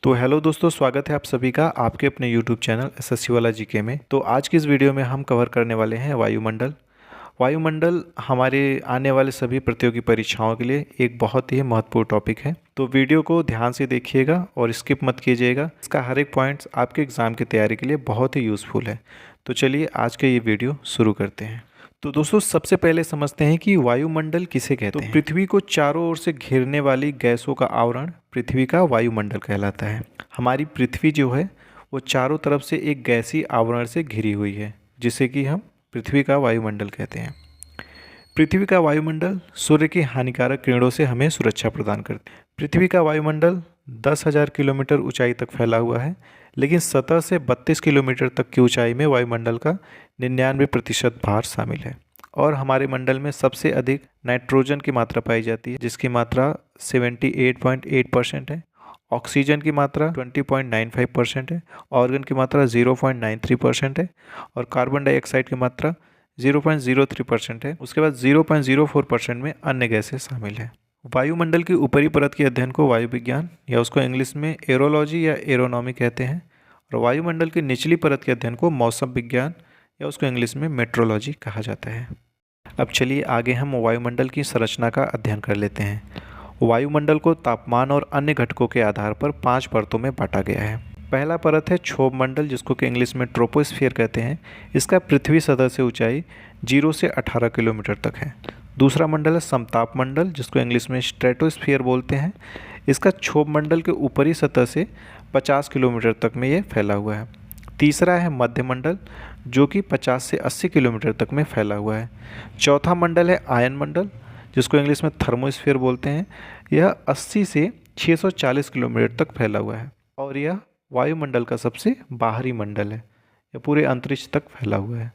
तो हेलो दोस्तों, स्वागत है आप सभी का आपके अपने यूट्यूब चैनल एसएससी वाला जीके में। तो आज की इस वीडियो में हम कवर करने वाले हैं वायुमंडल। वायुमंडल हमारे आने वाले सभी प्रतियोगी परीक्षाओं के लिए एक बहुत ही महत्वपूर्ण टॉपिक है। तो वीडियो को ध्यान से देखिएगा और स्किप मत कीजिएगा। इसका हर एक पॉइंट्स आपके एग्ज़ाम की तैयारी के लिए बहुत ही यूज़फुल है। तो चलिए आज के ये वीडियो शुरू करते हैं। तो दोस्तों, सबसे पहले समझते हैं कि वायुमंडल किसे कहते हैं। तो पृथ्वी को चारों ओर से घेरने वाली गैसों का आवरण पृथ्वी का वायुमंडल कहलाता है। हमारी पृथ्वी जो है वो चारों तरफ से एक गैसीय आवरण से घिरी हुई है, जिसे कि हम पृथ्वी का वायुमंडल कहते हैं। पृथ्वी का वायुमंडल सूर्य की हानिकारक किरणों से हमें सुरक्षा प्रदान करती है। पृथ्वी का वायुमंडल 10,000 किलोमीटर ऊंचाई तक फैला हुआ है, लेकिन सतह से 32 किलोमीटर तक की ऊंचाई में वायुमंडल का 99% भार शामिल है। और हमारे मंडल में सबसे अधिक नाइट्रोजन की मात्रा पाई जाती है, जिसकी मात्रा 78.8% है। ऑक्सीजन की मात्रा 20.95% है। ऑर्गन की मात्रा 0.93% है। और कार्बन डाइऑक्साइड की मात्रा 0.03% है। उसके बाद 0.04% में अन्य गैसें शामिल हैं। वायुमंडल की ऊपरी परत के अध्ययन को वायु विज्ञान या उसको इंग्लिश में एरोलॉजी या एरोनॉमी कहते हैं। और वायुमंडल की निचली परत के अध्ययन को मौसम विज्ञान या उसको इंग्लिश में मेट्रोलॉजी कहा जाता है। अब चलिए आगे हम वायुमंडल की संरचना का अध्ययन कर लेते हैं। वायुमंडल को तापमान और अन्य घटकों के आधार पर 5 परतों में बांटा गया है। पहला परत है क्षोभ मंडल, जिसको कि इंग्लिश में ट्रोपोस्फियर कहते हैं। इसका पृथ्वी सतह से ऊंचाई 0 से 18 किलोमीटर तक है। दूसरा मंडल है समताप मंडल, जिसको इंग्लिश में स्ट्रेटोस्फियर बोलते हैं। इसका क्षोभ मंडल के ऊपरी सतह से 50 किलोमीटर तक में ये फैला हुआ है। तीसरा है मध्य मंडल, जो कि 50 से 80 किलोमीटर तक में फैला हुआ है। चौथा मंडल है आयन मंडल, जिसको इंग्लिश में थर्मोस्फियर बोलते हैं। यह 80 से 640 किलोमीटर तक फैला हुआ है और यह वायुमंडल का सबसे बाहरी मंडल है। यह पूरे अंतरिक्ष तक फैला हुआ है।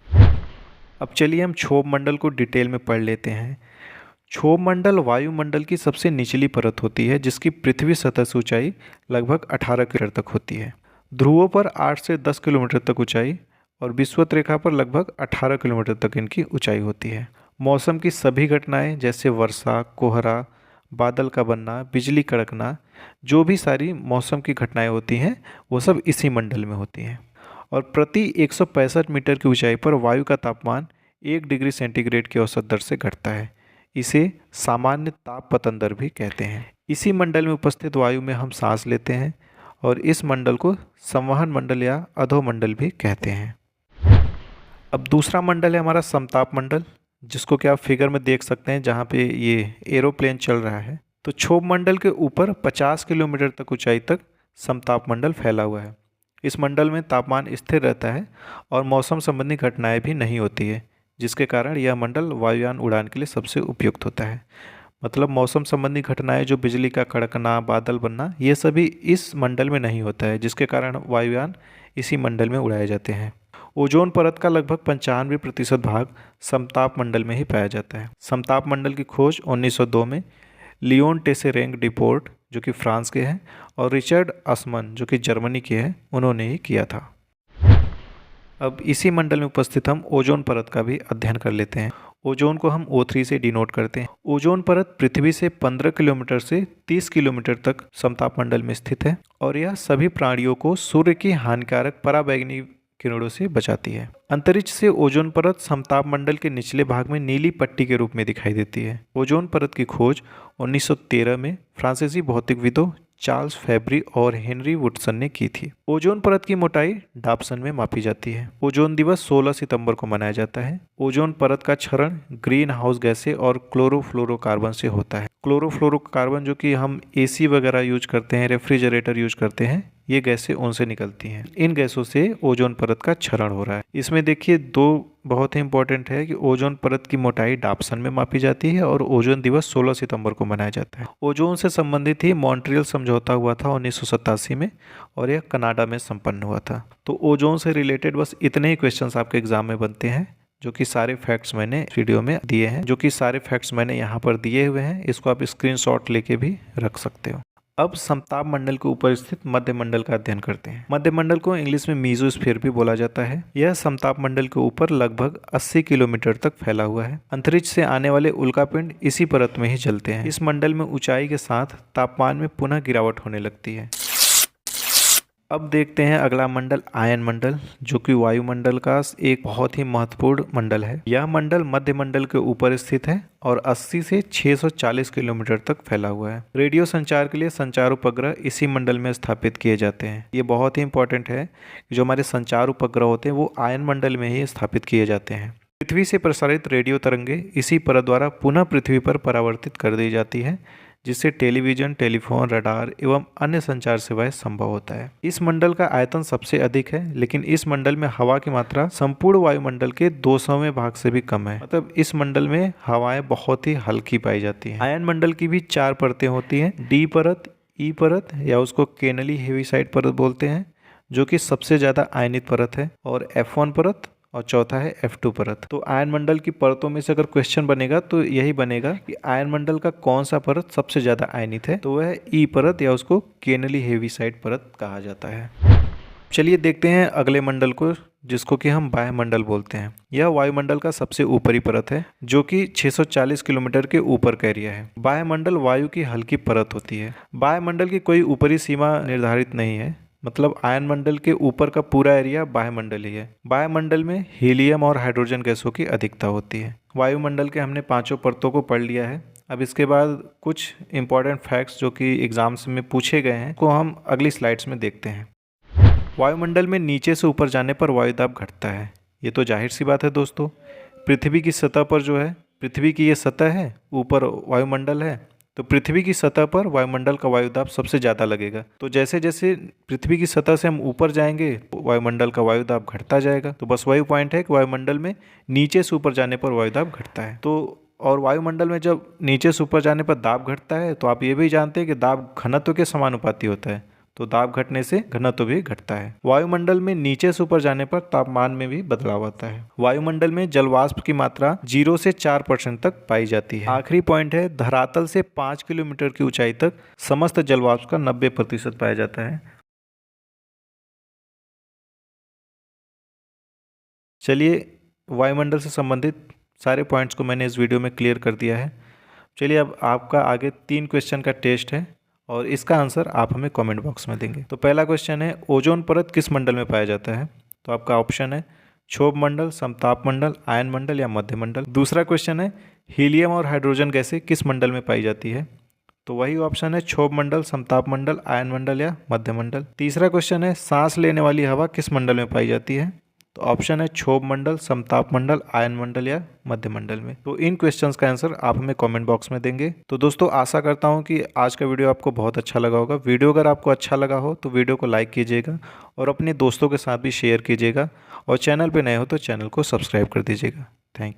अब चलिए हम क्षोभ मंडल को डिटेल में पढ़ लेते हैं। क्षोभ मंडल वायुमंडल की सबसे निचली परत होती है, जिसकी पृथ्वी सतह से ऊंचाई लगभग 18 किलोमीटर तक होती है। ध्रुवों पर 8 से 10 किलोमीटर तक ऊंचाई और विषुवत रेखा पर लगभग 18 किलोमीटर तक इनकी ऊंचाई होती है। मौसम की सभी घटनाएं जैसे वर्षा, कोहरा, बादल का बनना, बिजली कड़कना, जो भी सारी मौसम की घटनाएं होती हैं वो सब इसी मंडल में होती हैं। और प्रति 165 मीटर की ऊंचाई पर वायु का तापमान 1 डिग्री सेंटीग्रेड की औसत दर से घटता है। इसे सामान्य ताप पतन दर भी कहते हैं। इसी मंडल में उपस्थित वायु में हम सांस लेते हैं और इस मंडल को संवहन मंडल या अधोमंडल भी कहते हैं। अब दूसरा मंडल है हमारा समताप मंडल, जिसको कि आप फिगर में देख सकते हैं, जहाँ पे ये एरोप्लेन चल रहा है। तो क्षोभ मंडल के ऊपर 50 किलोमीटर तक ऊंचाई तक समताप मंडल फैला हुआ है। इस मंडल में तापमान स्थिर रहता है और मौसम संबंधी घटनाएं भी नहीं होती है, जिसके कारण यह मंडल वायुयान उड़ान के लिए सबसे उपयुक्त होता है। मतलब मौसम संबंधी घटनाएं, जो बिजली का कड़कना, बादल बनना, ये सभी इस मंडल में नहीं होता है, जिसके कारण वायुयान इसी मंडल में उड़ाए जाते हैं। ओजोन परत का लगभग 95% भाग समताप मंडल में ही पाया जाता है। समताप मंडल की खोज 1902 में लियोन टेसेरेंग डिपोर्ट, जो कि फ्रांस के हैं, और रिचर्ड असमन, जो कि जर्मनी के हैं, उन्होंने ही किया था। अब इसी मंडल में उपस्थित हम ओजोन परत का भी अध्ययन कर लेते हैं। ओजोन को हम O3 से डिनोट करते हैं। ओजोन परत पृथ्वी से 15 किलोमीटर से 30 किलोमीटर तक समताप मंडल में स्थित है और यह सभी प्राणियों को सूर्य की हानिकारक पराबैंगनी किरणों से बचाती है। अंतरिक्ष से ओजोन परत समताप मंडल के निचले भाग में नीली पट्टी के रूप में दिखाई देती है। ओजोन परत की खोज 1913 में फ्रांसीसी भौतिकविदों चार्ल्स फैब्री और हेनरी वुडसन ने की थी। ओजोन परत की मोटाई डाप्सन में मापी जाती है। ओजोन दिवस 16 सितंबर को मनाया जाता है। ओजोन परत का क्षरण ग्रीन हाउस गैसें और क्लोरोफ्लोरोकार्बन से होता है। क्लोरोफ्लोरोकार्बन, जो कि हम एसी वगैरह यूज करते हैं, रेफ्रिजरेटर यूज करते हैं, ये गैसें उनसे निकलती हैं। इन गैसों से ओजोन परत का क्षरण हो रहा है। इसमें देखिए दो बहुत ही इंपॉर्टेंट है कि ओजोन परत की मोटाई डाप्सन में मापी जाती है और ओजोन दिवस 16 सितंबर को मनाया जाता है। ओजोन से संबंधित ही मॉन्ट्रियल समझौता हुआ था 1987 में और यह कनाडा में संपन्न हुआ था। तो ओजोन से रिलेटेड बस इतने ही क्वेश्चंस आपके एग्जाम में बनते हैं, जो कि सारे फैक्ट्स मैंने वीडियो में दिए हैं, जो कि सारे फैक्ट्स मैंने यहाँ पर दिए हुए हैं। इसको आप स्क्रीनशॉट लेके भी रख सकते हो। अब समताप मंडल के ऊपर स्थित मध्य मंडल का अध्ययन करते हैं। मध्य मंडल को इंग्लिश में मीजोस्फीयर भी बोला जाता है। यह समताप मंडल के ऊपर लगभग 80 किलोमीटर तक फैला हुआ है। अंतरिक्ष से आने वाले उल्कापिंड इसी परत में ही जलते हैं। इस मंडल में ऊंचाई के साथ तापमान में पुनः गिरावट होने लगती है। अब देखते हैं अगला मंडल आयन मंडल, जो कि वायुमंडल का एक बहुत ही महत्वपूर्ण मंडल है। यह मंडल मध्य मंडल के ऊपर स्थित है और 80 से 640 किलोमीटर तक फैला हुआ है। रेडियो संचार के लिए संचार उपग्रह इसी मंडल में स्थापित किए जाते हैं। ये बहुत ही इंपॉर्टेंट है कि जो हमारे संचार उपग्रह होते हैं वो आयन मंडल में ही स्थापित किए जाते हैं। पृथ्वी से प्रसारित रेडियो तरंगे इसी परत द्वारा पुनः पृथ्वी पर परावर्तित कर दी जाती है, जिससे टेलीविजन, टेलीफोन, रडार एवं अन्य संचार सेवाएं संभव होता है। इस मंडल का आयतन सबसे अधिक है, लेकिन इस मंडल में हवा की मात्रा संपूर्ण वायुमंडल के 200वें भाग से भी कम है। मतलब इस मंडल में हवाएं बहुत ही हल्की पाई जाती हैं। आयन मंडल की भी 4 परतें होती हैं। डी परत, ई परत या उसको केनली हेविसाइड परत बोलते हैं, जो कि सबसे ज्यादा आयनित परत है, और F1 परत, और चौथा है F2 परत। तो आयन मंडल की परतों में से अगर क्वेश्चन बनेगा तो यही बनेगा कि आयन मंडल का कौन सा परत सबसे ज्यादा आयनित है, तो वह ई परत या उसको केनली हेविसाइड परत कहा जाता है। चलिए देखते हैं अगले मंडल को, जिसको कि हम वायुमंडल बोलते हैं। यह वायुमंडल का सबसे ऊपरी परत है, जो कि 640 किलोमीटर के ऊपर का एरिया है। वायुमंडल वायु की हल्की परत होती है। वायुमंडल की कोई ऊपरी सीमा निर्धारित नहीं है, मतलब आयन मंडल के ऊपर का पूरा एरिया वायुमंडल ही है। वायुमंडल में हीलियम और हाइड्रोजन गैसों की अधिकता होती है। वायुमंडल के हमने 5 परतों को पढ़ लिया है। अब इसके बाद कुछ इंपॉर्टेंट फैक्ट्स जो कि एग्जाम्स में पूछे गए हैं को हम अगली स्लाइड्स में देखते हैं। वायुमंडल में नीचे से ऊपर जाने पर वायुदाब घटता है। ये तो जाहिर सी बात है दोस्तों। पृथ्वी की सतह पर जो है, पृथ्वी की ये सतह है, ऊपर वायुमंडल है, तो पृथ्वी की सतह पर वायुमंडल का वायुदाब सबसे ज़्यादा लगेगा। तो जैसे जैसे पृथ्वी की सतह से हम ऊपर जाएंगे वायुमंडल का वायुदाब घटता जाएगा। तो बस वही पॉइंट है कि वायुमंडल में नीचे से ऊपर जाने पर वायुदाब घटता है। तो और वायुमंडल में जब नीचे से ऊपर जाने पर दाब घटता है, तो आप ये भी जानते हैं कि दाब घनत्व के समानुपाती होता है, तो दाब घटने से घनत्व भी घटता है। वायुमंडल में नीचे से ऊपर जाने पर तापमान में भी बदलाव आता है। वायुमंडल में जलवाष्प की मात्रा 0 से 4% तक पाई जाती है। आखिरी पॉइंट है, धरातल से 5 किलोमीटर की ऊंचाई तक समस्त जलवाष्प का 90% पाया जाता है। चलिए, वायुमंडल से संबंधित सारे पॉइंट्स को मैंने इस वीडियो में क्लियर कर दिया है। चलिए, अब आपका आगे 3 क्वेश्चन का टेस्ट है और इसका आंसर आप हमें कमेंट बॉक्स में देंगे। तो पहला क्वेश्चन है, ओजोन परत किस मंडल में पाया जाता है? तो आपका ऑप्शन है क्षोभ मंडल, समताप मंडल, आयन मंडल या मध्य मंडल। दूसरा क्वेश्चन है, हीलियम और हाइड्रोजन गैसें किस मंडल में पाई जाती है? तो वही ऑप्शन है क्षोभ मंडल, समताप मंडल, आयन मंडल या मध्य मंडल। तीसरा क्वेश्चन है, सांस लेने वाली हवा किस मंडल में पाई जाती है? तो ऑप्शन है क्षोभ मंडल, समताप मंडल, आयन मंडल या मध्य मंडल में। तो इन क्वेश्चंस का आंसर आप हमें कमेंट बॉक्स में देंगे। तो दोस्तों, आशा करता हूं कि आज का वीडियो आपको बहुत अच्छा लगा होगा। वीडियो अगर आपको अच्छा लगा हो तो वीडियो को लाइक कीजिएगा और अपने दोस्तों के साथ भी शेयर कीजिएगा, और चैनल पर नए हो तो चैनल को सब्सक्राइब कर दीजिएगा। Thank you.